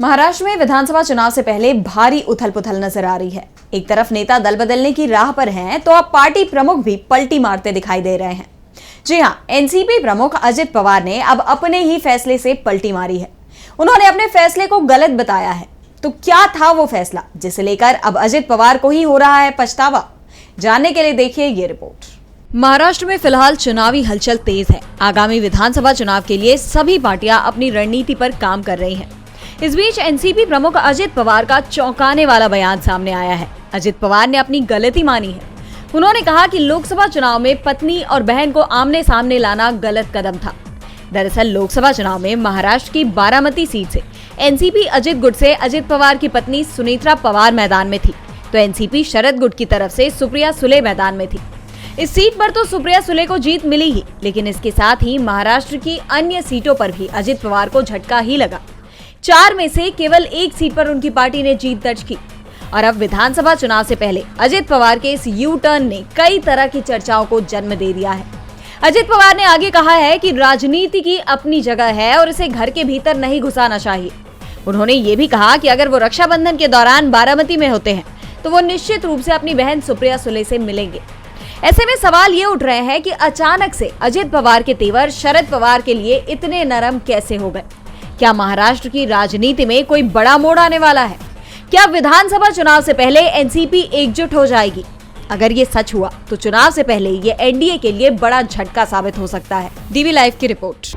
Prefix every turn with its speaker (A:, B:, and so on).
A: महाराष्ट्र में विधानसभा चुनाव से पहले भारी उथल पुथल नजर आ रही है। एक तरफ नेता दल बदलने की राह पर हैं, तो अब पार्टी प्रमुख भी पलटी मारते दिखाई दे रहे हैं। जी हां, एनसीपी प्रमुख अजित पवार ने अब अपने ही फैसले से पलटी मारी है। उन्होंने अपने फैसले को गलत बताया है। तो क्या था वो फैसला जिसे लेकर अब अजित पवार को ही हो रहा है पछतावा? जानने के लिए देखिए ये रिपोर्ट। महाराष्ट्र में फिलहाल चुनावी हलचल तेज है। आगामी विधानसभा चुनाव के लिए सभी पार्टियां अपनी रणनीति पर काम कर रही हैं। इस बीच एनसीपी प्रमुख अजित पवार का चौंकाने वाला बयान सामने आया है। अजित पवार ने अपनी गलती मानी है। उन्होंने कहा कि लोकसभा चुनाव में पत्नी और बहन को आमने सामने लाना गलत कदम था। दरअसल लोकसभा चुनाव में महाराष्ट्र की बारामती सीट से एनसीपी अजित गुट से अजित पवार की पत्नी सुनेत्रा पवार मैदान में थी, तो एनसीपी शरद गुट की तरफ से सुप्रिया सुले मैदान में थी। इस सीट पर तो सुप्रिया सुले को जीत मिली ही, लेकिन इसके साथ ही महाराष्ट्र की अन्य सीटों पर भी अजित पवार को झटका ही लगा। 4 में से केवल 1 सीट पर उनकी पार्टी ने जीत दर्ज की। और अब विधानसभा चुनाव से पहले अजित पवार के इस यू टर्न ने कई तरह की चर्चाओं को जन्म दे दिया है। अजित पवार ने आगे कहा है कि राजनीति की अपनी जगह है और इसे घर के भीतर नहीं घुसाना चाहिए। उन्होंने ये भी कहा कि अगर वो रक्षाबंधन के दौरान बारामती में होते हैं तो वो निश्चित रूप से अपनी बहन सुप्रिया सुले से मिलेंगे। ऐसे में सवाल ये उठ रहे हैं कि अचानक से अजित पवार के तेवर शरद पवार के लिए इतने नरम कैसे हो गए? क्या महाराष्ट्र की राजनीति में कोई बड़ा मोड़ आने वाला है? क्या विधानसभा चुनाव से पहले एनसीपी एकजुट हो जाएगी? अगर ये सच हुआ तो चुनाव से पहले ये एनडीए के लिए बड़ा झटका साबित हो सकता है। डीवी लाइव की रिपोर्ट।